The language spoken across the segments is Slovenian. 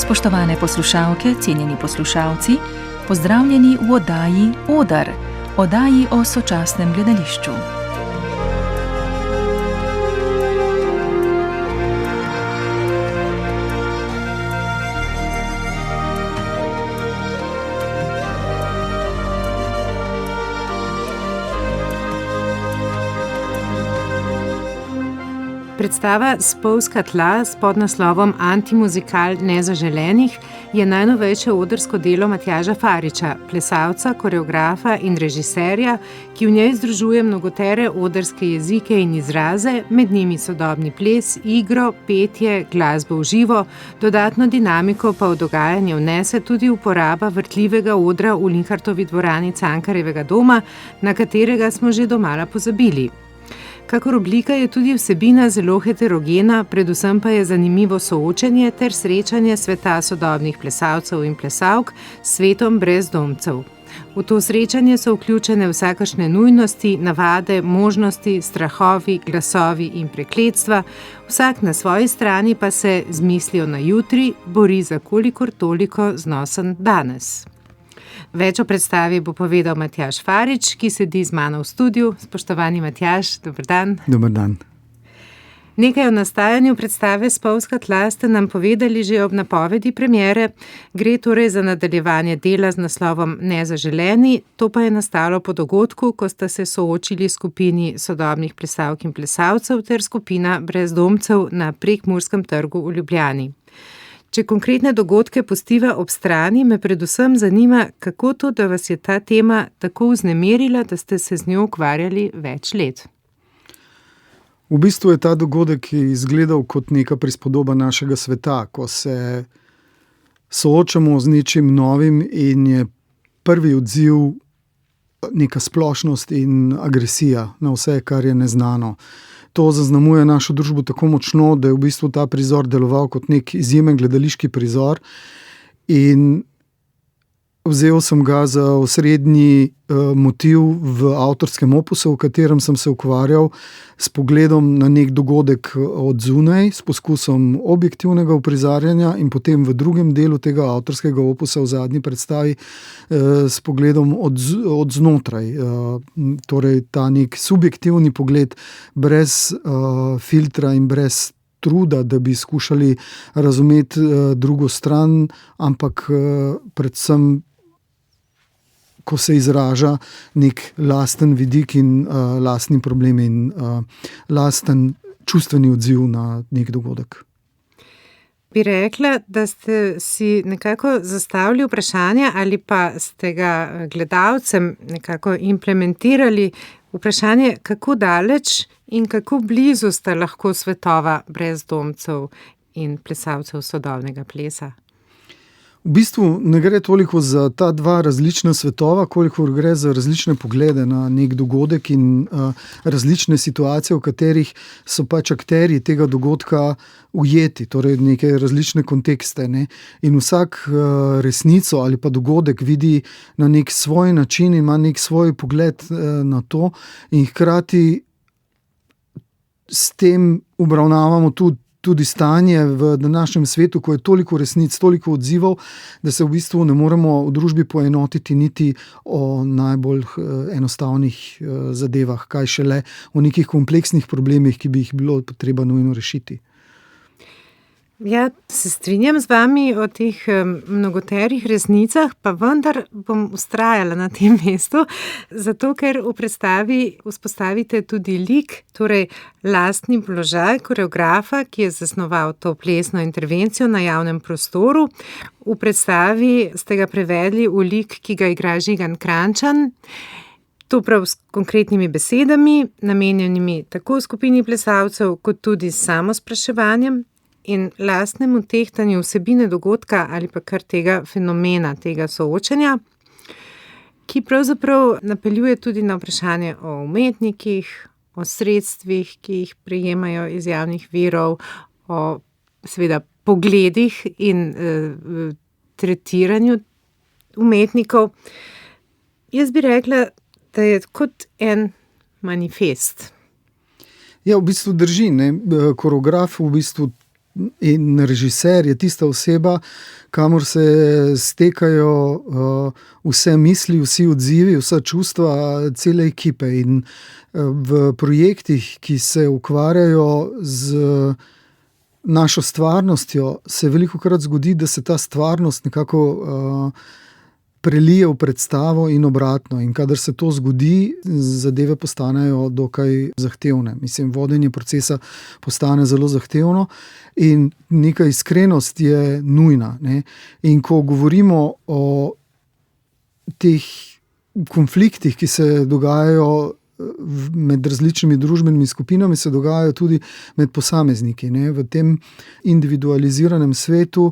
Spoštovane poslušalke, cenjeni poslušalci, pozdravljeni v oddaji Odar, oddaji o sočasnem gledališču. Predstava Spolzka tla s podnaslovom Antimuzikal nezaželenih je najnovejše odrsko delo Matjaža Fariča, plesalca, koreografa in režiserja, ki v njej združuje mnogotere odrske jezike in izraze, med njimi sodobni ples, igro, petje, glasbo v živo, dodatno dinamiko pa v dogajanje vnese tudi uporaba vrtljivega odra v Linhartovi dvorani Cankarjevega doma, na katerega smo že domala pozabili. Kakor oblika je tudi vsebina zelo heterogena, predvsem pa je zanimivo soočenje ter srečanje sveta sodobnih plesalcev in plesalk s svetom brezdomcev. V to srečanje so vključene vsakršne nujnosti, navade, možnosti, strahovi, glasovi in prekletstva, vsak na svoji strani pa se z mislijo na jutri bori za kolikor toliko znosen danes. Več o predstavi bo povedal Matjaž Farič, ki sedi z mano v studiu. Spoštovani Matjaž, dober dan. Dober dan. Nekaj o nastajanju predstave Spolzka tla ste nam povedali že ob napovedi premiere. Gre torej za nadaljevanje dela z naslovom Nezaželeni, to pa je nastalo po dogodku, ko sta se soočili skupini sodobnih plesalk in plesalcev ter skupina brezdomcev na Prekmurskem trgu v Ljubljani. Če konkretne dogodke pustiva ob strani, me predvsem zanima, kako to, da vas je ta tema tako vznemirila, da ste se z njo ukvarjali več let. V bistvu je ta dogodek izgledal kot neka prispodoba našega sveta, ko se soočamo z nečim novim in je prvi odziv neka splošnost in agresija na vse, kar je neznano. To zaznamuje našo družbo tako močno, da je v bistvu ta prizor deloval kot nek izjemen gledališki prizor in vzel sem ga za osrednji motiv v avtorskem opusu, v katerem sem se ukvarjal s pogledom na nek dogodek od zunaj, s poskusom objektivnega uprizarjanja in potem v drugem delu tega avtorskega opusa v zadnji predstavi s pogledom od znotraj. Torej ta nek subjektivni pogled brez filtra in brez truda, da bi skušali razumeti drugo stran, ampak predvsem ko se izraža nek lasten vidik in lastni problem in lasten čustveni odziv na nek dogodek. Bi rekla, da ste si nekako zastavili vprašanje ali pa ste ga gledalcem nekako implementirali vprašanje, kako daleč in kako blizu sta lahko svetova brezdomcev in plesalcev sodobnega plesa? V bistvu ne gre toliko za ta dva različna svetova, kolikor gre za različne poglede na nek dogodek in različne situacije, v katerih so pač akterji tega dogodka ujeti, torej neke različne kontekste, ne? In vsak resnico ali pa dogodek vidi na nek svoj način in ima nek svoj pogled na to in hkrati s tem obravnavamo tudi stanje v današnjem svetu, ko je toliko resnic, toliko odzivov, da se v bistvu ne moremo v družbi poenotiti niti o najbolj enostavnih zadevah, kaj šele o nekih kompleksnih problemih, ki bi jih bilo treba nujno rešiti. Ja, se strinjam z vami o teh mnogoterih resnicah, pa vendar bom vztrajala na tem mestu, zato ker v predstavi vzpostavite tudi lik, torej lastni položaj koreografa, ki je zasnoval to plesno intervencijo na javnem prostoru. V predstavi ste ga prevedli v lik, ki ga igra Žigan Kranjčan. To prav s konkretnimi besedami, namenjenimi tako skupini plesalcev, kot tudi s samospraševanjem in lastnemu tehtanju vsebine dogodka ali pa kar tega fenomena, tega soočenja, ki pravzaprav napeljuje tudi na vprašanje o umetnikih, o sredstvih, ki jih prejemajo iz javnih virov, o seveda pogledih in tretiranju umetnikov. Jaz bi rekla, da je kot en manifest. Ja, v bistvu drži, ne. Koreograf v bistvu in režiser je tista oseba, kamor se stekajo vse misli, vsi odzivi, vsa čustva cele ekipe. In v projektih, ki se ukvarjajo z našo stvarnostjo, se velikokrat zgodi, da se ta stvarnost nekako prelije v predstavo in obratno. In kadar se to zgodi, zadeve postanejo dokaj zahtevne. Mislim, vodenje procesa postane zelo zahtevno in neka iskrenost je nujna, ne. In ko govorimo o teh konfliktih, ki se dogajajo med različnimi družbenimi skupinami, se dogajajo tudi med posamezniki, ne. V tem individualiziranem svetu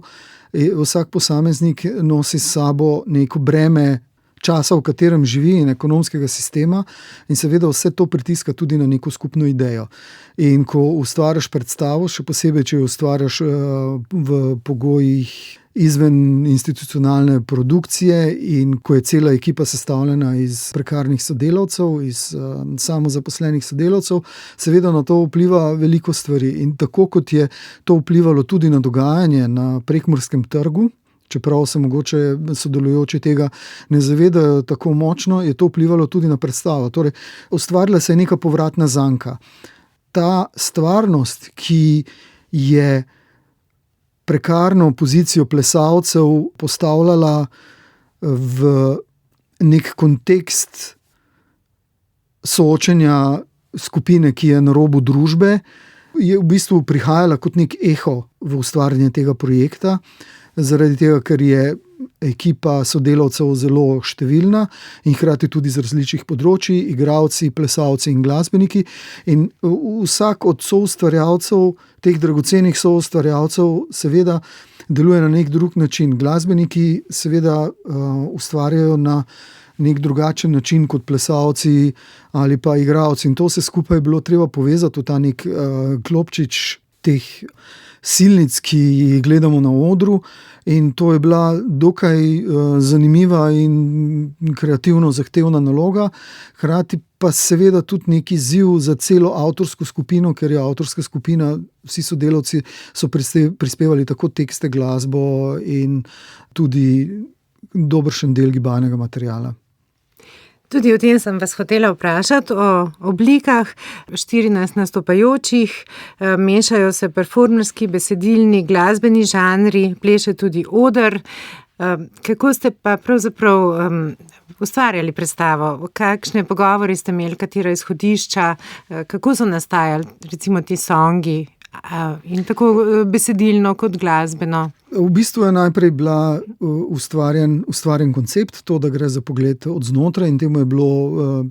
vsak posameznik nosi s sabo neko breme časa, v katerem živi, in ekonomskega sistema, in seveda vse to pritiska tudi na neko skupno idejo. In ko ustvariš predstavo, še posebej, če jo ustvariš v pogojih izven institucionalne produkcije in ko je cela ekipa sestavljena iz prekarnih sodelavcev, iz samozaposlenih sodelavcev, seveda na to vpliva veliko stvari. In tako kot je to vplivalo tudi na dogajanje na Prekmurskem trgu, čeprav se mogoče sodelujoči tega ne zavedajo tako močno, je to vplivalo tudi na predstavo. Torej, ustvarila se je neka povratna zanka. Ta stvarnost, ki je prekarno pozicijo plesalcev postavljala v nek kontekst soočenja skupine, ki je na robu družbe, je v bistvu prihajala kot nek eho v ustvarjanje tega projekta, zaradi tega, ker je ekipa sodelavcev zelo številna in hkrati tudi z različnih področij, igralci, plesalci in glasbeniki. In vsak od soustvarjalcev, teh dragocenih soustvarjalcev, seveda deluje na nek drug način. Glasbeniki seveda ustvarjajo na nek drugačen način kot plesalci ali pa igralci. In to vse skupaj je bilo treba povezati v ta nek klopčič teh silnic, ki jih gledamo na odru, in to je bila dokaj zanimiva in kreativno zahtevna naloga, hkrati pa seveda tudi neki izziv za celo avtorsko skupino, ker je avtorska skupina, vsi sodelavci so prispevali tako tekste, glasbo in tudi dobršen del gibalnega materiala. Tudi o tem sem vas hotela vprašati, o oblikah 14 nastopajočih, mešajo se performerski, besedilni, glasbeni žanri, pleše tudi oder. Kako ste pa pravzaprav ustvarjali predstavo? Kakšne pogovori ste imeli, katera izhodišča, kako so nastajali recimo ti songi? In tako besedilno kot glasbeno. V bistvu je najprej bila ustvarjen koncept, to, da gre za pogled od znotraj, in temu je bilo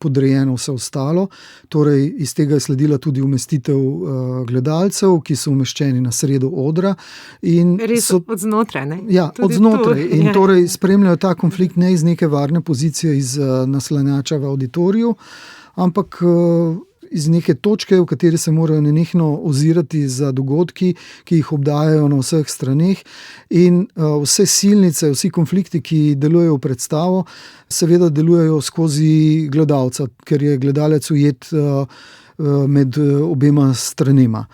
podrejeno vse ostalo. Torej, iz tega je sledila tudi umestitev gledalcev, ki so umeščeni na sredo odra. In res od znotraj, ne? Ja, od znotraj. In torej spremljajo ta konflikt ne iz neke varne pozicije, iz naslanjača v auditoriju, ampak iz neke točke, v kateri se morajo nenehno ozirati za dogodki, ki jih obdajajo na vseh straneh, in vse silnice, vsi konflikti, ki delujejo v predstavo, seveda delujejo skozi gledalca, ker je gledalec ujet med obema stranema.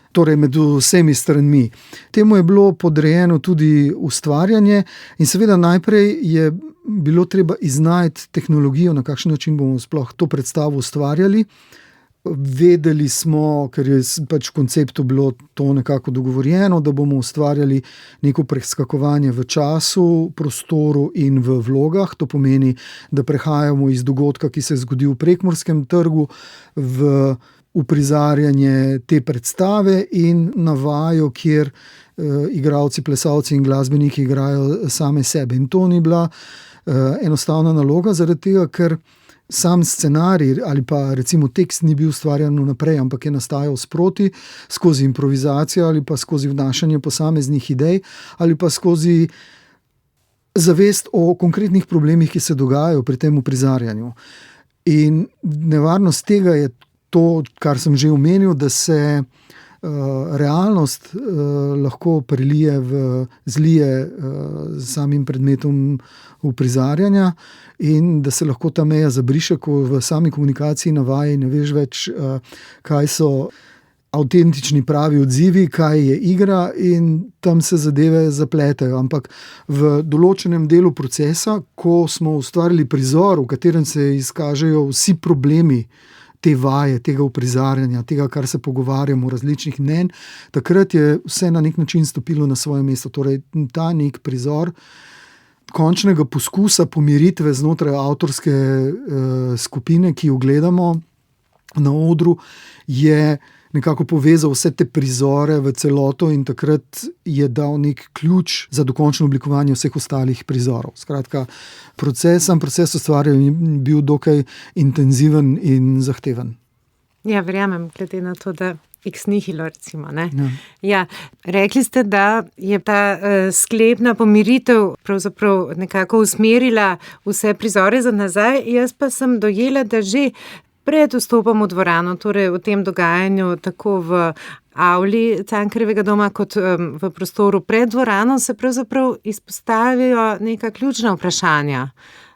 Torej med vsemi stranmi. Temu je bilo podrejeno tudi ustvarjanje in seveda najprej je bilo treba iznajti tehnologijo, na kakšen način bomo sploh to predstavo ustvarjali. Vedeli smo, ker je pač v konceptu bilo to nekako dogovorjeno, da bomo ustvarjali neko preskakovanje v času, prostoru in v vlogah. To pomeni, da prehajamo iz dogodka, ki se je zgodil v Prekmurskem trgu, v uprizarjanje te predstave in na vajo, kjer igralci, plesalci in glasbeniki igrajo same sebe. In to ni bila enostavna naloga, zaradi tega, ker sam scenarij ali pa recimo tekst ni bil ustvarjan vnaprej, ampak je nastajal sproti, skozi improvizacijo ali pa skozi vnašanje posameznih idej ali pa skozi zavest o konkretnih problemih, ki se dogajajo pri tem uprizarjanju. In nevarnost tega je to, kar sem že omenil, da se realnost lahko zlije z samim predmetom uprizarjanja in da se lahko ta meja zabriše, ko v sami komunikaciji na vaji ne veš več, kaj so avtentični pravi odzivi, kaj je igra, in tam se zadeve zapletejo. Ampak v določenem delu procesa, ko smo ustvarili prizor, v katerem se izkažejo vsi problemi te vaje, tega uprizarjanja, tega, kar se pogovarjamo, različnih mnenj, takrat je vse na nek način stopilo na svoje mesto. Torej, ta nek prizor končnega poskusa pomiritve znotraj avtorske skupine, ki jo gledamo na odru, je nekako povezal vse te prizore v celoto in takrat je dal nek ključ za dokončno oblikovanje vseh ostalih prizorov. Skratka, sam proces ustvarjanja je bil dokaj intenziven in zahteven. Ja, verjamem, glede na to, da ex nihilo, recimo. Ne? Ja, rekli ste, da je ta sklepna pomiritev pravzaprav nekako usmerila vse prizore za nazaj. Jaz pa sem dojela, da že pred vstopom v dvorano, torej v tem dogajanju, tako v avli Cankarjevega doma kot v prostoru pred dvorano, se pravzaprav izpostavijo neka ključna vprašanja.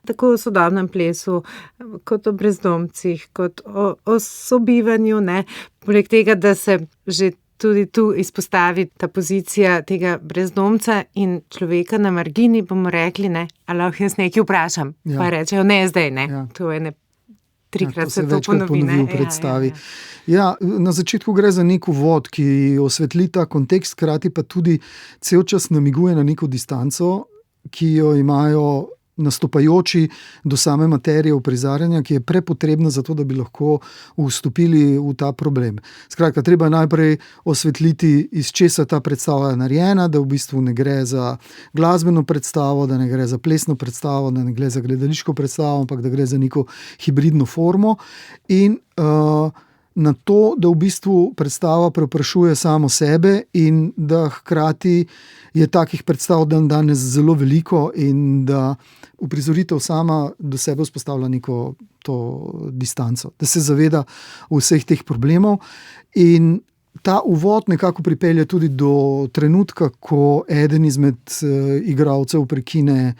Tako o sodobnem plesu, kot o brezdomcih, kot o sobivanju. Ne? Poleg tega, da se že tudi tu izpostavi ta pozicija tega brezdomca in človeka na margini, bomo rekli, ne, ali lahko jaz nekaj vprašam. Ja. Pa rečejo, ne zdaj, ne. Ja. To je ne. Trikrat se to ponovi v predstavi. Ja, na začetku gre za nek uvod, ki osvetli ta kontekst, hkrati pa tudi cel čas namiguje na neko distanco, ki jo imajo nastopajoči do same materije uprizarjanja, ki je prepotrebna za to, da bi lahko vstopili v ta problem. Skratka, treba najprej osvetliti, iz česa ta predstava je narejena, da v bistvu ne gre za glasbeno predstavo, da ne gre za plesno predstavo, da ne gre za gledališko predstavo, ampak da gre za neko hibridno formo in na to, da v bistvu predstava preprašuje samo sebe in da hkrati je takih predstav danes zelo veliko in da uprizoritev sama do sebe vzpostavlja neko to distanco, da se zaveda vseh teh problemov in ta uvod nekako pripelje tudi do trenutka, ko eden izmed igralcev prekine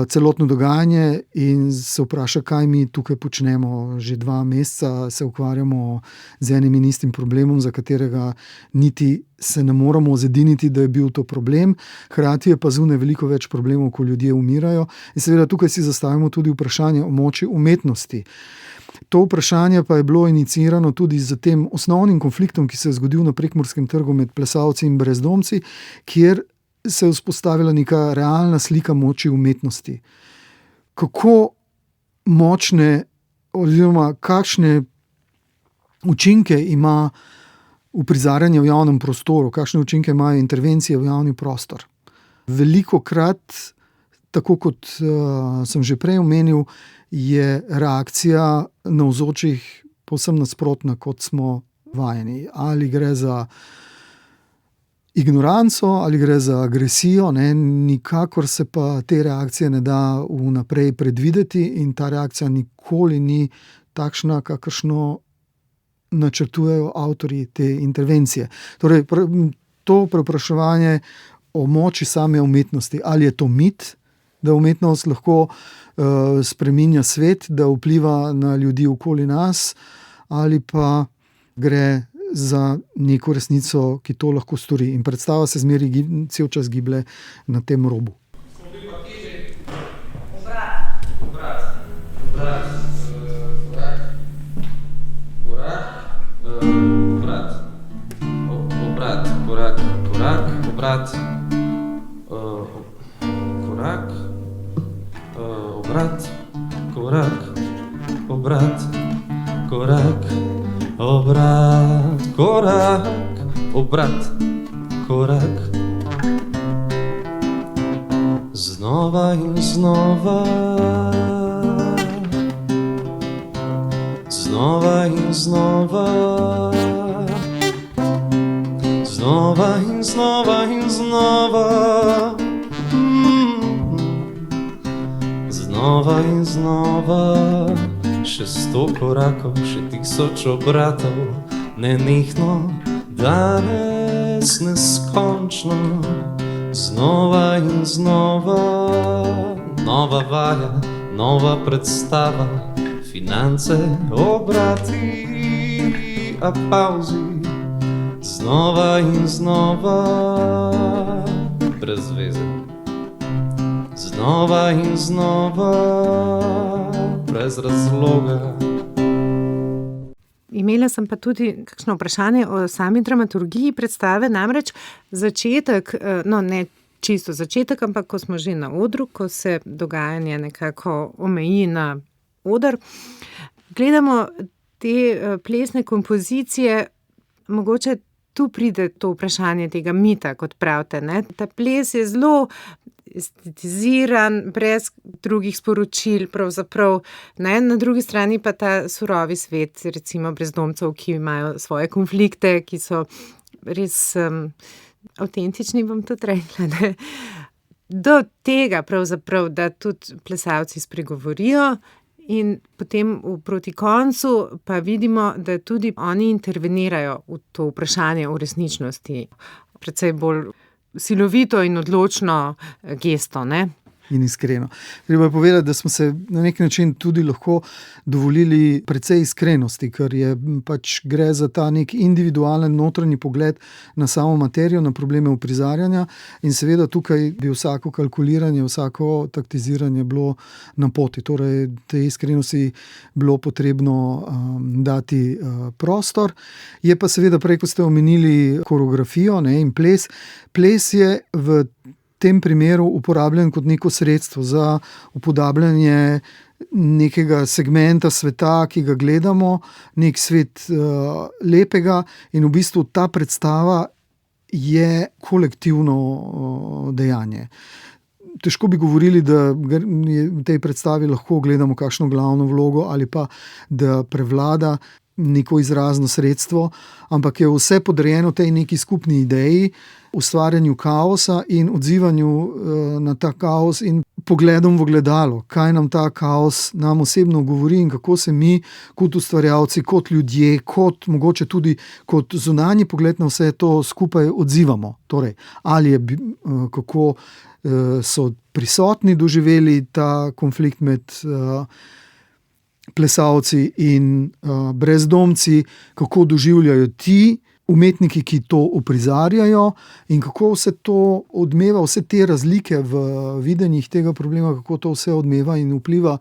celotno dogajanje in se vpraša, kaj mi tukaj počnemo. Že 2 meseca se ukvarjamo z enim in istim problemom, za katerega niti se ne moramo zediniti, da je bil to problem. Hkrati je pa zunaj veliko več problemov, ko ljudje umirajo. In seveda tukaj si zastavimo tudi vprašanje o moči umetnosti. To vprašanje pa je bilo inicirano tudi z tem osnovnim konfliktom, ki se je zgodil na Prekmurskem trgu med plesalci in brezdomci, kjer se je vzpostavila neka realna slika moči umetnosti. Kako močne oziroma kakšne učinke ima uprizarjanje v javnem prostoru, kakšne učinke imajo intervencije v javni prostor. Velikokrat, tako kot sem že prej omenil, je reakcija navzočih povsem nasprotna, kot smo vajeni. Ali gre za ignoranco, ali gre za agresijo, ne? Nikakor se pa te reakcije ne da vnaprej predvideti in ta reakcija nikoli ni takšna, kakršno načrtujejo avtorji te intervencije. Torej, to prepraševanje o moči same umetnosti, ali je to mit, da umetnost lahko spreminja svet, da vpliva na ljudi okoli nas, ali pa gre za neko resnico, ki to lahko stori. In predstava se zmeri cel čas giblje na tem robu. Obrat, korak. Znova in znova, znova in znova, znova in znova in znova, znova in znova, še 100 korakov, še 1000 obratov, nenehno. Danes neskončno, znova in znova, nova vaja, nova predstava, finance, obrati, apauzi, znova in znova, brez veze. Znova in znova, brez razloga. Imela sem pa tudi kakšno vprašanje o sami dramaturgiji predstave, namreč začetek, ne čisto začetek, ampak ko smo že na odru, ko se dogajanje nekako omeji na oder, gledamo te plesne kompozicije, mogoče tu pride to vprašanje tega mita, kot pravite, ne? Ta ples je zelo estetiziran, brez drugih sporočil, pravzaprav, ne? Na drugi strani pa ta surovi svet, recimo brezdomcev, ki imajo svoje konflikte, ki so res avtentični, bom tudi rekla, ne? Do tega pravzaprav, da tudi plesalci spregovorijo in potem proti koncu pa vidimo, da tudi oni intervenirajo v to vprašanje o resničnosti. Precej bolj silovito in odločno gesto, ne? In iskreno. Treba je povedati, da smo se na nek način tudi lahko dovolili precej iskrenosti, ker je pač gre za ta nek individualen notranji pogled na samo materijo, na probleme uprizarjanja in seveda tukaj bi vsako kalkuliranje, vsako taktiziranje bilo na poti. Torej, tej iskrenosti bilo potrebno dati prostor. Je pa seveda prej, ko ste omenili koreografijo, ne, in ples. Ples je v tem primeru uporabljen kot neko sredstvo za upodabljanje nekega segmenta sveta, ki ga gledamo, nek svet lepega in v bistvu ta predstava je kolektivno dejanje. Težko bi govorili, da v tej predstavi lahko gledamo kakšno glavno vlogo ali pa da prevlada neko izrazno sredstvo, ampak je vse podrejeno tej neki skupni ideji, ustvarjanju kaosa in odzivanju na ta kaos in pogledom v ogledalo, kaj nam ta kaos nam osebno govori in kako se mi kot ustvarjalci, kot ljudje, kot mogoče tudi kot zunanji pogled na vse to skupaj odzivamo. Torej, ali je kako so prisotni doživeli ta konflikt med plesalci in brezdomci, kako doživljajo ti umetniki, ki to uprizarjajo in kako vse to odmeva, vse te razlike v videnjih tega problema, kako to vse odmeva in vpliva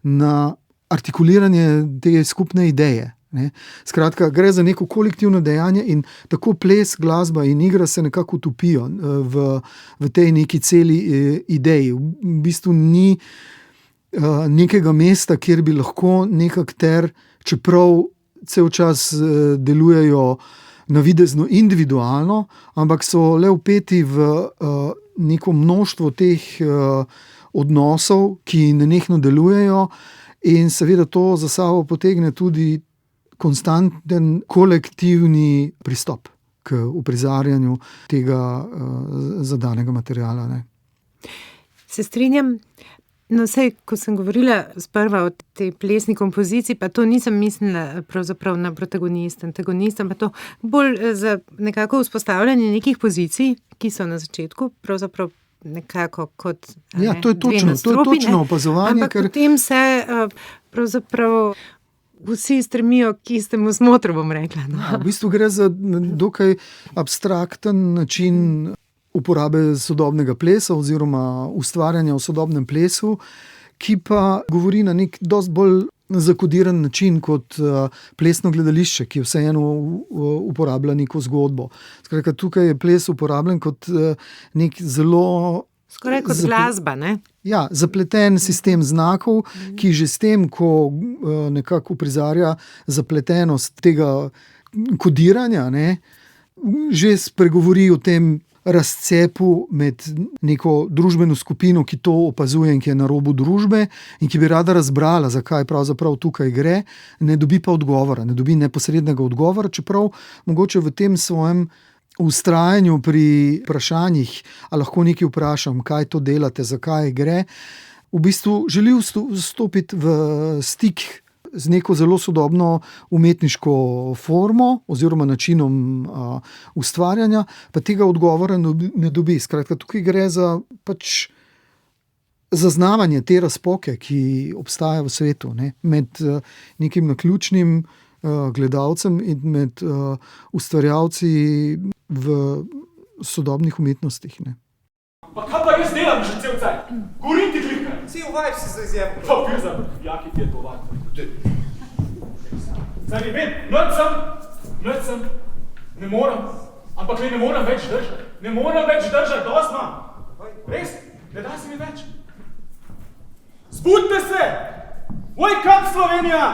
na artikuliranje te skupne ideje. Ne? Skratka, gre za neko kolektivno dejanje in tako ples, glasba in igra se nekako utopijo v tej neki celi ideji. V bistvu ni nekega mesta, kjer bi lahko nek akter, čeprav cel čas delujejo navidezno individualno, ampak so le vpeti v neko množstvo teh odnosov, ki nenehno delujejo in seveda to za sabo potegne tudi konstanten kolektivni pristop k uprizarjanju tega zadanega materiala. Ne. Se strinjam. No, sej, ko sem govorila sprva o tej plesni kompoziciji, pa to nisem mislila pravzaprav na protagonist, antagonist, ampak to bolj za nekako vzpostavljanje nekih pozicij, ki so na začetku pravzaprav nekako kot to je točno opazovanje. Ampak potem se pravzaprav vsi stremijo k istemu smotru, bom rekla. No. Ja, v bistvu gre za dokaj abstrakten način uporabe sodobnega plesa oziroma ustvarjanja v sodobnem plesu, ki pa govori na nek dosti bolj zakodiran način kot plesno gledališče, ki vseeno uporablja neko zgodbo. Skratka, tukaj je ples uporabljen kot nek zelo... Skoraj kot glasba, ne? Ja, zapleten sistem znakov, ki že s tem, ko nekako uprizarja zapletenost tega kodiranja, ne, že spregovori o tem razcepu med neko družbeno skupino, ki to opazuje in ki je na robu družbe in ki bi rada razbrala, zakaj pravzaprav tukaj gre, ne dobi pa odgovora, ne dobi neposrednega odgovora, čeprav mogoče v tem svojem vztrajanju pri vprašanjih, a lahko nekaj vprašam, kaj to delate, zakaj gre, v bistvu želi vstopiti v stik z neko zelo sodobno umetniško formo oziroma načinom ustvarjanja, pa tega odgovora ne dobi. Skratka, tukaj gre za pač zaznavanje te razpoke, ki obstaja v svetu, ne, med nekim naključnim gledalcem in med ustvarjalci v sodobnih umetnostih. Ne. Pa kaj pa jaz delam že cel cajt? Govorim ti klika. Cel vibe si za izjemo. Pa pizza, jaki ti je to vajt. Zdaj ne vem, mlad sem, ne moram, ampak ne moram več držati. Ne moram več držati, dost imam. Res, ne da se mi več. Zbudite se! Wake up, Slovenija!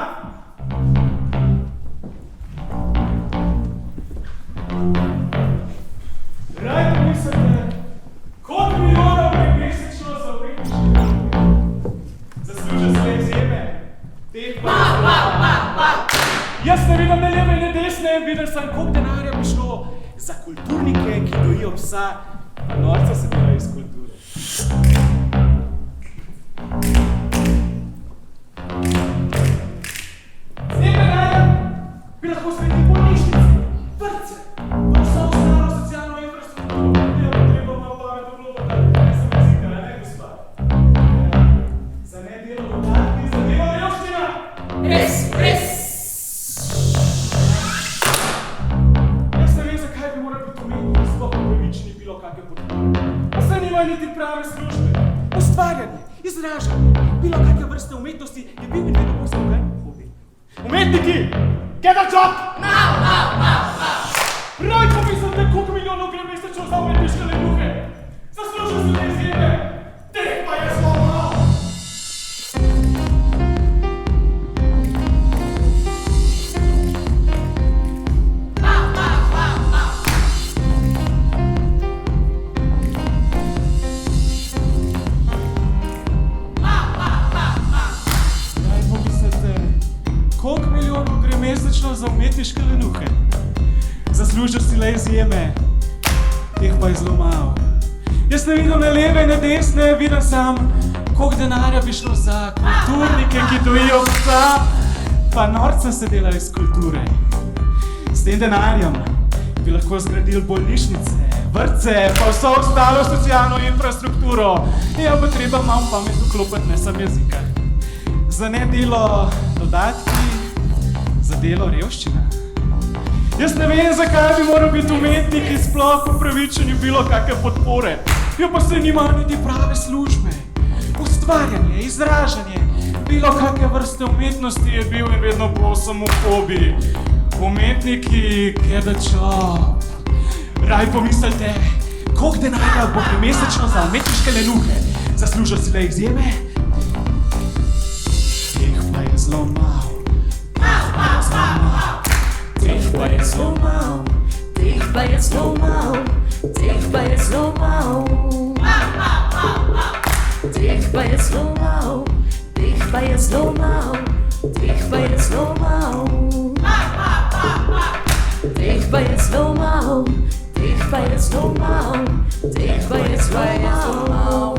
Raj pomislite, koliko milijonov mesečno za umetniške zaslužijo se izjeme. Teh Jaz ne vidim ne leve in ne desne, vidim sem, koliko denarja bi šlo za kulturnike, ki dojijo psa, pa norca se delajo iz kulture. Z tem denarjem bi lahko sredili bolnišnice, vrtce, pa vso ostalo socialno infrastrukturo, ki je treba malo pametno globati, ne sem jezika, ne gospa. Za nedelo dodatki, za delo revščina. Res. Jaz ne vem, zakaj bi morali biti umetniki sploh upravičeni bilo kakve podpore. Pa saj nimajo niti prave službe. Ustvarjanje, izražanje, bilo kakve vrste umetnosti je bil in vedno postal kaj hobi. Umetniki, get a job! Raj pomislite, koliko milijonov gre mesečno za umetniške lenuhe. Zaslužijo se te izjeme, teh pa je zelo malo. Koliko milijonov gre mesečno za umetniške lenuhe? Zaslužijo si le izjeme, teh pa je zelo malo. Jaz ne vidim ne leve, ne desne, vidim sam, koliko denarja bi šlo za kulturnike, ki dojijo psa, pa norca se delajo iz kulture. S tem denarjem bi lahko zgradili bolnišnice, vrtce, pa vso ostalo socialno infrastrukturo. Ja, bo treba malo pamet vklopiti, ne sam jezika. Za nedelo dodatki, za delo revščina. Jaz ne vem, zakaj bi moral biti umetniki sploh upravičeni bilo kakve podpore. Jo pa se nimajo niti prave službe. Ustvarjanje, izražanje, bilo kakve vrste umetnosti je bil in vedno bo samo hobi. Umetniki, get a job. Raj pomislite, koliko denarja bo mesečno za umetniške lenuhe. Zaslužijo si le izjeme, teh pa je zelo malo. Teh pa je zelo malo. Teh pa je zelo malo. Teh pa je zelo malo. Teh pa je zelo malo. Teh pa je zelo malo. Teh pa je zelo malo. Teh pa je zelo malo. Teh pa je zelo malo. Teh pa je zelo malo.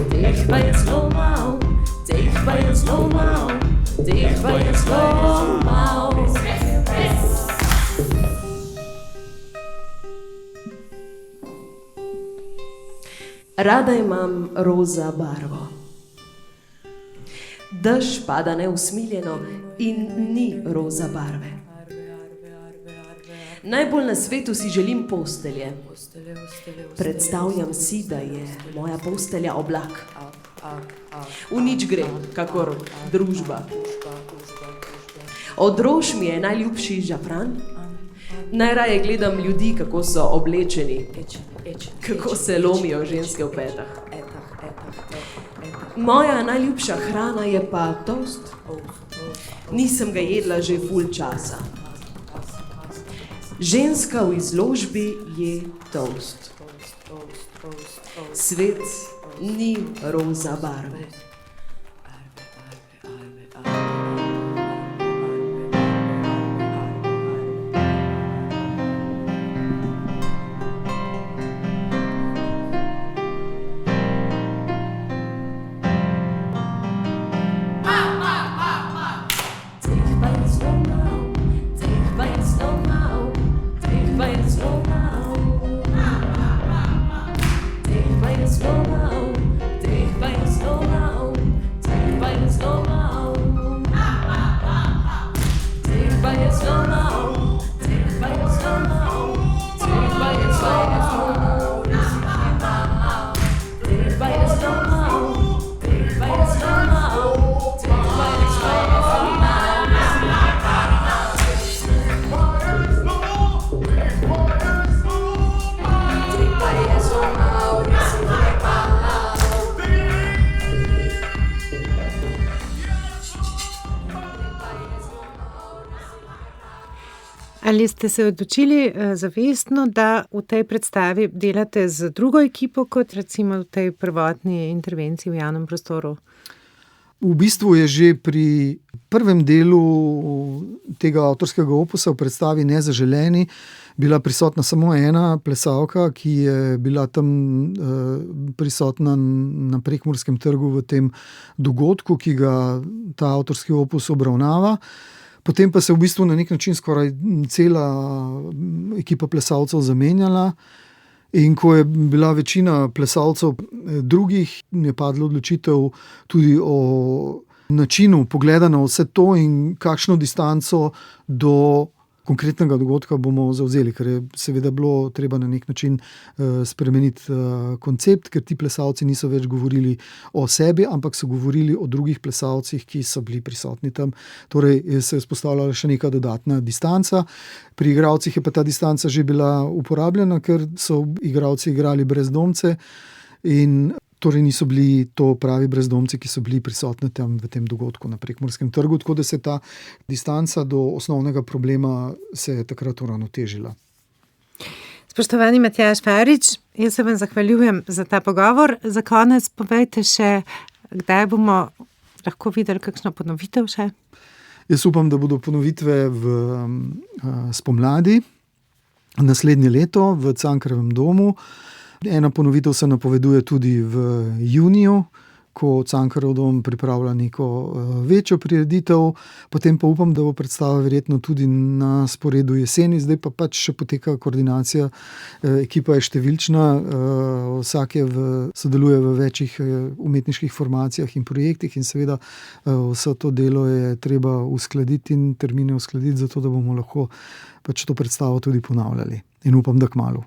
Teh pa je zelo malo. Teh pa je zelo malo. Teh pa je zelo malo. Rada imam roza barvo. Dež pada neusmiljeno in ni roza barve. Najbolj na svetu si želim postelje. Predstavljam si, da je moja postelja oblak. V nič gre, kakor družba. Od rož mi je najljubši žafran. Najraje gledam ljudi, kako so oblečeni, kako se lomijo ženske v petah. Moja najljubša hrana je pa toast. Nisem ga jedla že ful časa. Ženska v izložbi je toast. Svet ni roza barve. Slow now. Ali ste se odločili zavestno, da v tej predstavi delate z drugo ekipo, kot recimo v tej prvotni intervenciji v javnem prostoru? V bistvu je že pri prvem delu tega avtorskega opusa v predstavi Nezaželeni bila prisotna samo ena plesalka, ki je bila tam prisotna na Prekmurskem trgu v tem dogodku, ki ga ta avtorski opus obravnava. Potem pa se v bistvu na nek način skoraj cela ekipa plesalcev zamenjala. In ko je bila večina plesalcev drugih, je padla odločitev tudi o načinu pogleda na vse to in kakšno distanco do konkretnega dogodka bomo zavzeli, ker je seveda bilo treba na nek način spremeniti koncept, ker ti plesalci niso več govorili o sebi, ampak so govorili o drugih plesalcih, ki so bili prisotni tam. Torej se je vzpostavljala še neka dodatna distanca. Pri igralcih je pa ta distanca že bila uporabljena, ker so igralci igrali brezdomce in torej niso bili to pravi brezdomci, ki so bili prisotni tam v tem dogodku na Prekmurskem trgu, tako da se ta distanca do osnovnega problema se je takrat uravnotežila. Spoštovani Matjaž Farič, jaz se vam zahvaljujem za ta pogovor. Za konec povejte še, kdaj bomo lahko videli kakšno ponovitev še? Jaz upam, da bodo ponovitve spomladi naslednje leto v Cankarjevem domu. Ena ponovitev se napoveduje tudi v juniju, ko Cankarjev dom pripravlja neko večjo prireditev. Potem pa upam, da bo predstava verjetno tudi na sporedu jeseni. Zdaj pa pač še poteka koordinacija. Ekipa je številčna, vsak sodeluje v večjih umetniških formacijah in projektih in seveda vse to delo je treba uskladiti in termine uskladiti, zato da bomo lahko pač to predstavo tudi ponavljali. In upam, da kmalu.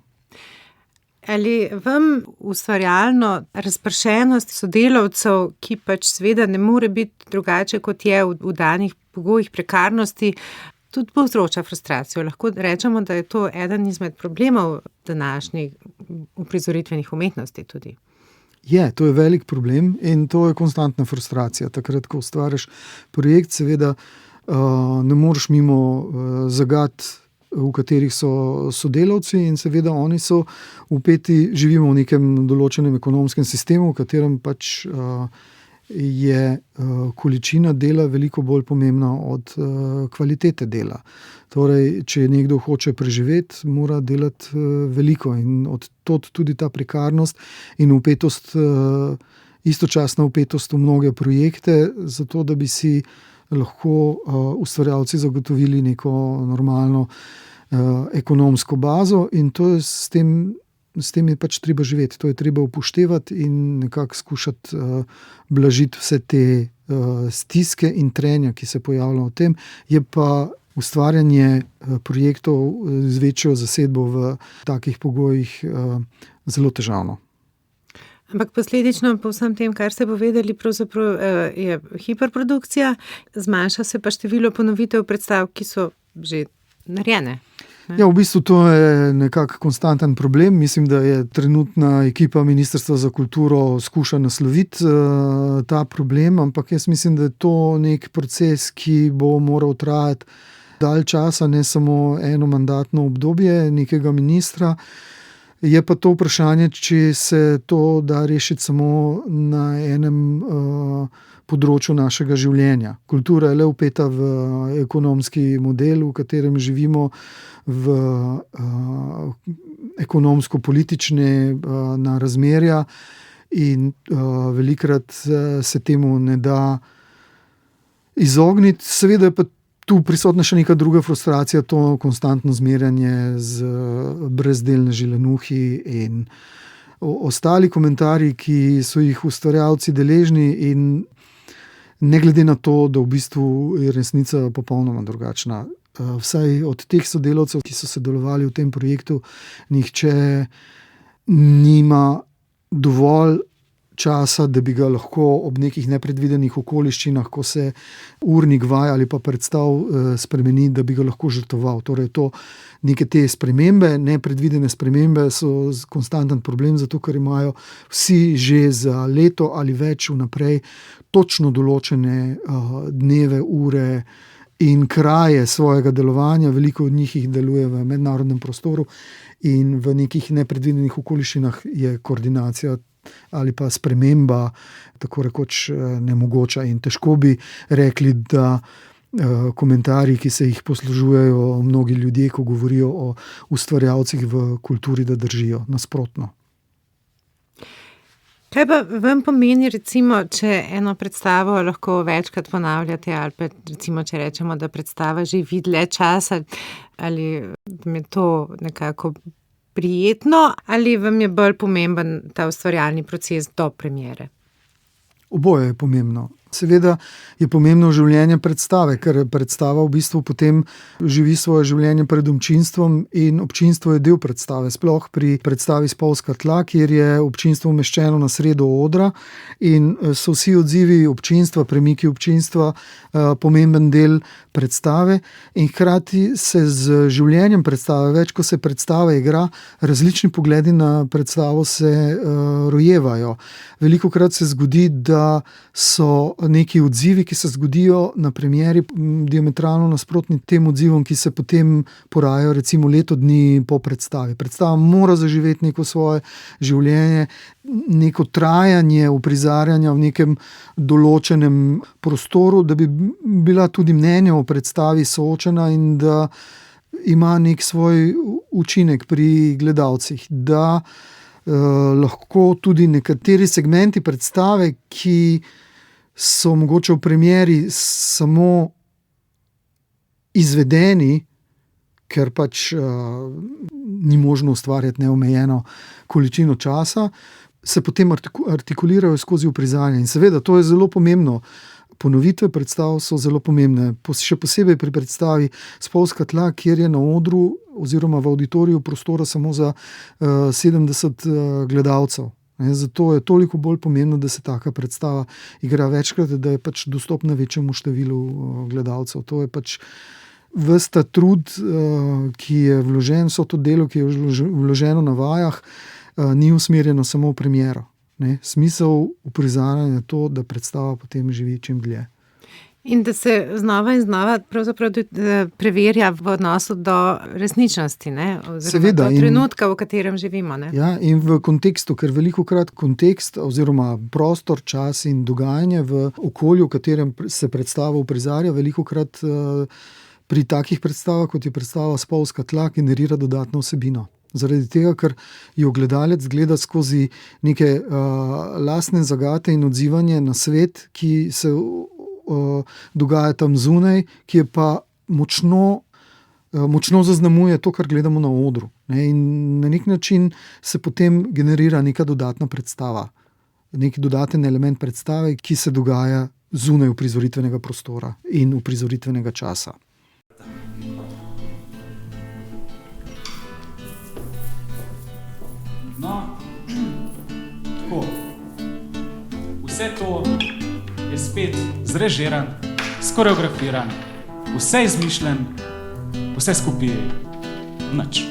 Ali vam ustvarjalno razpršenost sodelavcev, ki pač seveda ne more biti drugače, kot je v danih pogojih prekarnosti, tudi povzroča frustracijo? Lahko rečemo, da je to eden izmed problemov današnjih uprizoritvenih umetnosti tudi. To je velik problem in to je konstantna frustracija. Takrat, ko ustvariš projekt, seveda ne moreš mimo zagat, v katerih so sodelavci in seveda oni so vpeti, živimo v nekem določenem ekonomskem sistemu, v katerem pač je količina dela veliko bolj pomembna od kvalitete dela. Torej, če nekdo hoče preživeti, mora delati veliko in od tod tudi ta prekarnost in vpetost, istočasna vpetost v mnoge projekte, zato da bi si lahko ustvarjalci zagotovili neko normalno ekonomsko bazo in to je s tem je pač treba živeti, to je treba upoštevati in nekako skušati blažiti vse te stiske in trenja, ki se pojavljajo v tem. Je pa ustvarjanje projektov z večjo zasedbo v takih pogojih zelo težavno. Ampak posledično po vsem tem, kar ste povedali, pravzaprav je hiperprodukcija, zmanjša se pa število ponovitev predstav, ki so že narejene. V bistvu to je nekako konstanten problem. Mislim, da je trenutna ekipa Ministrstva za kulturo skuša nasloviti ta problem, ampak jaz mislim, da je to nek proces, ki bo moral trajati dalj časa, ne samo eno mandatno obdobje nekega ministra. Je pa to vprašanje, če se to da rešiti samo na enem področju našega življenja. Kultura je le vpeta v ekonomski model, v katerem živimo, v ekonomsko-politične razmerja in velikrat se temu ne da izogniti. Seveda je pa tu prisotna še neka druga frustracija, to konstantno zmerjanje z brezdelneži, lenuhi in ostali komentarji, ki so jih ustvarjalci deležni in ne glede na to, da v bistvu je resnica popolnoma drugačna. Vsaj od teh sodelavcev, ki so sodelovali v tem projektu, nihče nima dovolj časa, da bi ga lahko ob nekih nepredvidenih okoliščinah, ko se urnik vaj ali pa predstav spremeni, da bi ga lahko žrtvoval. Torej to neke te spremembe, nepredvidene spremembe so konstanten problem, zato ker imajo vsi že za leto ali več vnaprej točno določene dneve, ure in kraje svojega delovanja, veliko od njih jih deluje v mednarodnem prostoru in v nekih nepredvidenih okoliščinah je koordinacija ali pa sprememba tako rekoč nemogoča in težko bi rekli, da komentarji, ki se jih poslužujejo mnogi ljudje, ko govorijo o ustvarjalcih v kulturi, da držijo nasprotno. Kaj pa vam pomeni, recimo, če eno predstavo lahko večkrat ponavljate, ali pa recimo, če rečemo, da predstava živi dlje časa, ali vam je to nekako prijetno, ali vam je bolj pomemben ta ustvarjalni proces do premiere? Oboje je pomembno. Seveda je pomembno življenje predstave, ker predstava v bistvu potem živi svoje življenje pred občinstvom in občinstvo je del predstave. Sploh pri predstavi Spolzka tla, kjer je občinstvo umeščeno na sredo odra in so vsi odzivi občinstva, premiki občinstva pomemben del predstave in hkrati se z življenjem predstave, več ko se predstava igra, različni pogledi na predstavo se rojevajo. Velikokrat se zgodi, da so neki odzivi, ki se zgodijo na premieri, diametralno nasprotni tem odzivom, ki se potem porajajo recimo leto dni po predstavi. Predstava mora zaživeti neko svoje življenje, neko trajanje uprizarjanja v nekem določenem prostoru, da bi bila tudi mnenja o predstavi soočena in da ima nek svoj učinek pri gledalcih, da lahko tudi nekateri segmenti predstave, ki so mogoče v premieri samo izvedeni, ker pač ni možno ustvarjati neomejeno količino časa, se potem artikulirajo skozi uprizarjanje. In seveda, to je zelo pomembno. Ponovitve predstav so zelo pomembne, še posebej pri predstavi Spolzka tla, kjer je na odru oziroma v auditoriju prostora samo za 70 gledalcev. Zato je toliko bolj pomembno, da se taka predstava igra večkrat, da je pač dostopna večjemu številu gledalcev. To je pač ves ta trud, ki je vložen, vso to delo, ki je vloženo na vajah, ni usmerjeno samo v premiero. Smisel uprizarjanja je to, da predstava potem živi čim dlje. In da se znova in znova pravzaprav preverja v odnosu do resničnosti, oziroma seveda, do trenutka, v katerem živimo. Ja, in v kontekstu, ker velikokrat kontekst oziroma prostor, čas in dogajanje v okolju, v katerem se predstava uprizarja, velikokrat pri takih predstavah, kot je predstava Spolzka tla, generira dodatno vsebino. Zaradi tega, ker jo gledalec gleda skozi neke lastne zagate in odzivanje na svet, ki se dogaja tam zunaj, ki je pa močno zaznamuje to, kar gledamo na odru. In na nek način se potem generira neka dodatna predstava, neki dodaten element predstave, ki se dogaja zunaj uprizoritvenega prostora in uprizoritvenega časa. No, tako. Vse to je spet zrežiran, skoreografiran, vse izmišljen, vse skupaj nič.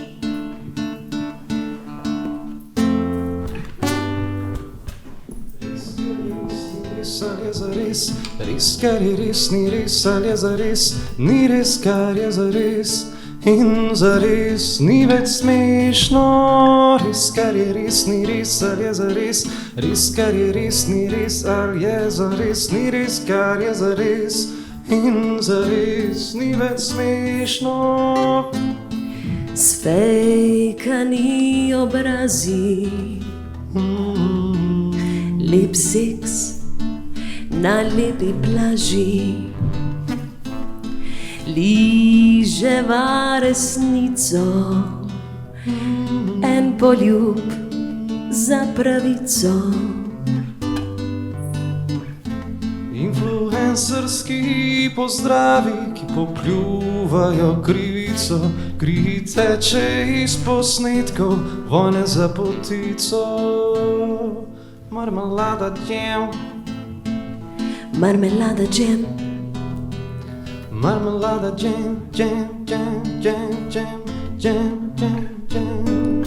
Res, kar je res, ni res, ali je zares, ni res, kar je zares. In zares ni več smešno, res, kar je res, ni res, ali je zares. Res, kar je res, ni res, ali je zares, ni res, kar je zares. In zares ni več smešno. Sfejkani obrazi, lep seks na lepi plaži, liževa resnico, en poljub za pravico. Influencerski pozdravi, ki popljuvajo krivico, kri teče iz posnetkov vojne za potico. Marmelada djem, marmelada džem, marmelada djem, djem, djem, djem, djem, djem, djem, djem.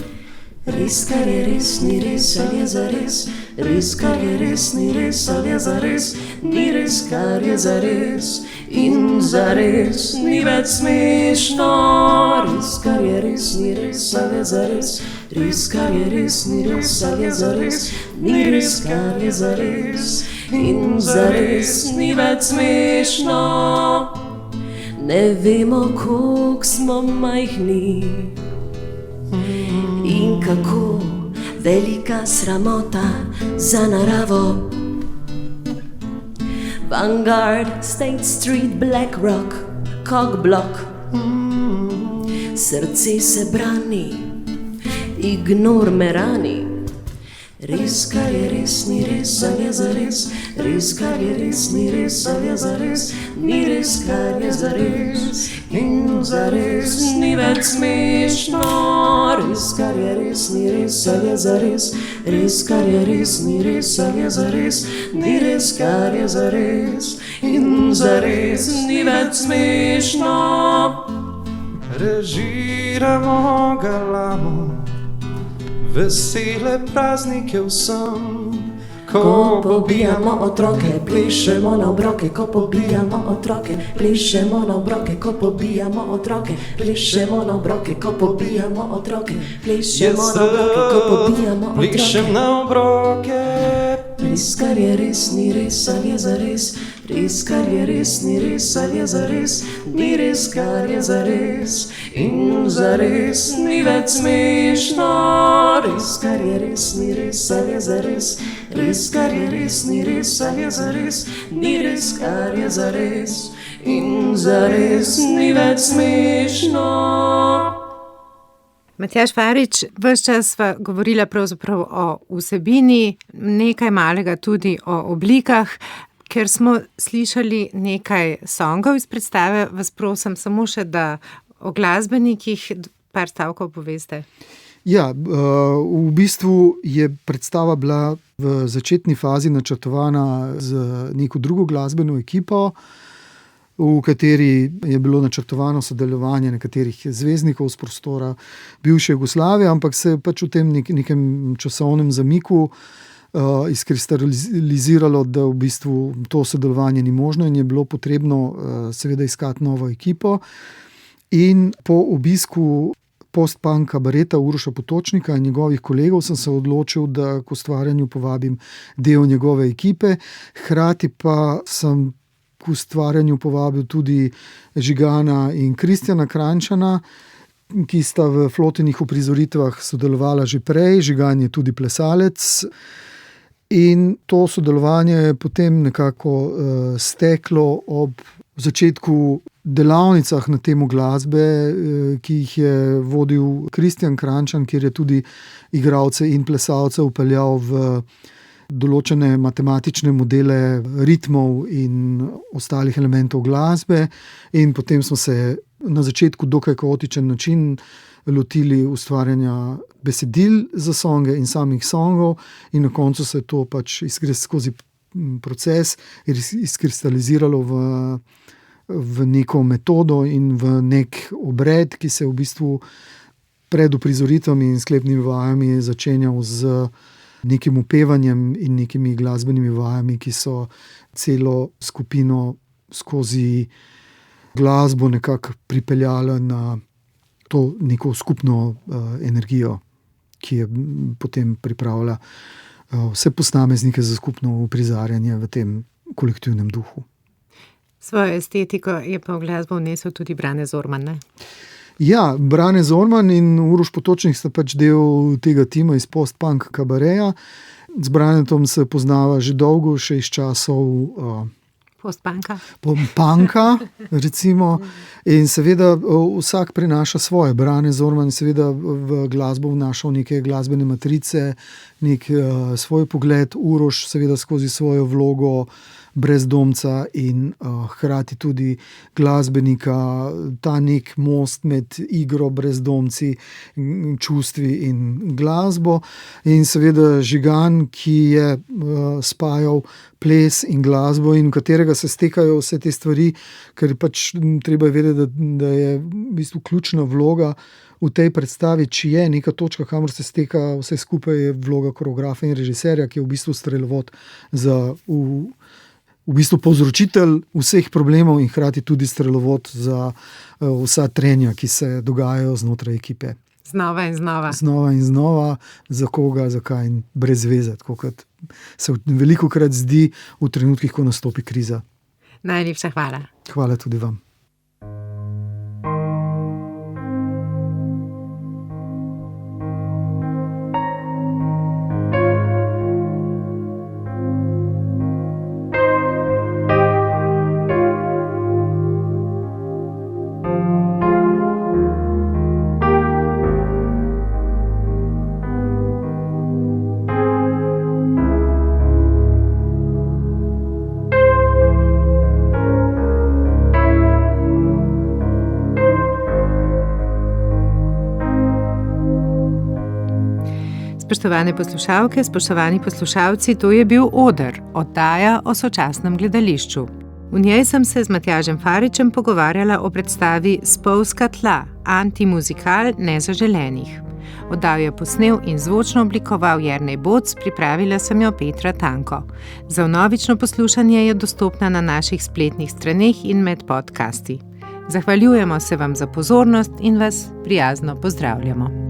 Res, kar je res, ni res, ali je zares. Res, kar je res, ni res, ali je zares. Ni res, kar je zares. In zares ni več smešno. Res, kar je res, ni res, ali je zares. Res, kar je res, ni res, ali je zares. Ni res, kar je zares. In zares ni več smešno. Ne vemo, koliko smo majhni in kako velika sramota za naravo. Vanguard, State Street, Black Rock, Cock Block. Srce se brani, ignor me rani. Res, kar je res, ni res, ali je zares. Res, kar je res, ni res, ali je zares. Ni res, kar je zares. In zares ni več smešno. Res, kar je res, ni res, ali je zares. Res, kar je res, ni res, ali je zares. Ni res, kar je zares. In zares ni več smešno. Režiramo galamo, vesele praznike vsem. Ko pobijamo otroke, plešemo na obroke. Ko pobijamo otroke, plešemo na obroke. Ko pobijamo otroke, plešemo na obroke. Ko pobijamo otroke, plešemo na obroke. Ko pobijamo otroke, plešem na obroke. Res, kar je res, ni res, ali je zares. Res, kar je res, ni res, ali je zares. Ni res, kar je zares. In zares ni več smešno. Res, kar je res, ni res, ali je zares. Res, kar je res, ni res, ali je zares. Ni res, kar je zares. In zares ni več smešno. Matjaž Farič, ves čas sva govorila pravzaprav o vsebini, nekaj malega tudi o oblikah. Ker smo slišali nekaj songov iz predstave, vas prosim samo še, da o glasbenikih par stavkov poveste. Ja, v bistvu je predstava bila v začetni fazi načrtovana z neko drugo glasbeno ekipo, v kateri je bilo načrtovano sodelovanje nekaterih zvezdnikov z prostora bivše Jugoslavije, ampak se je pač v tem nekem časovnem zamiku izkristaliziralo, da v bistvu to sodelovanje ni možno in je bilo potrebno seveda iskati novo ekipo. In po obisku post-punk kabareta Uroša Potočnika in njegovih kolegov sem se odločil, da k ustvarjanju povabim del njegove ekipe, hkrati pa sem k ustvarjanju povabil tudi Žigana in Kristjana Kranjčana, ki sta v Flotinih uprizoritvah sodelovala že prej. Žigan je tudi plesalec. In to sodelovanje je potem nekako steklo ob začetku delavnicah na temo glasbe, ki jih je vodil Kristjan Kranjčan, kjer je tudi igralce in plesalce vpeljal v določene matematične modele ritmov in ostalih elementov glasbe. In potem smo se na začetku dokaj kaotičen način lotili ustvarjanja besedil za songe in samih songov in na koncu se je to pač skozi proces izkristaliziralo v neko metodo in v nek obred, ki se je v bistvu pred uprizoritvami in sklepnimi vajami začenjal z nekim upevanjem in nekimi glasbenimi vajami, ki so celo skupino skozi glasbo nekako pripeljale na to neko skupno energijo, ki je potem pripravila vse posameznike za skupno uprizarjanje v tem kolektivnem duhu. Svojo estetiko je pa v glasbo vnesel tudi Brane Zorman, ne? Ja, Brane Zorman in Uroš Potočnik sta pač del tega tima iz post-punk kabareja. Z Branetom se poznava že dolgo, še iz časov punka, recimo. In seveda vsak prinaša svoje. Brane Zorman seveda v glasbo vnašal neke glasbene matrice, nek svoj pogled, Uroš seveda skozi svojo vlogo brezdomca in hkrati tudi glasbenika, ta nek most med igro, brezdomci, čustvi in glasbo. In seveda Žigan, ki je spajal ples in glasbo in v katerega se stekajo vse te stvari, ker pač treba vedeti, da je v bistvu ključna vloga v tej predstavi, če je neka točka, kamor se steka vse skupaj, je vloga koreografa in režiserja, ki je v bistvu strelovod za v bistvu povzročitelj vseh problemov in hkrati tudi strelovod za vsa trenja, ki se dogajajo znotraj ekipe. Znova in znova. Znova in znova, za koga, zakaj in brez veze, tako kot se velikokrat zdi v trenutkih, ko nastopi kriza. Najlepša hvala. Hvala tudi vam. Spoštovane poslušalke, spoštovani poslušalci, to je bil Oder, oddaja o sočasnem gledališču. V njej sem se z Matjažem Faričem pogovarjala o predstavi Spolzka tla, antimuzikal nezaželenih. Oddajo je posnel in zvočno oblikoval Jernej Boc, pripravila sem jo Petra Tanko. Za vnovično poslušanje je dostopna na naših spletnih straneh in med podcasti. Zahvaljujemo se vam za pozornost in vas prijazno pozdravljamo.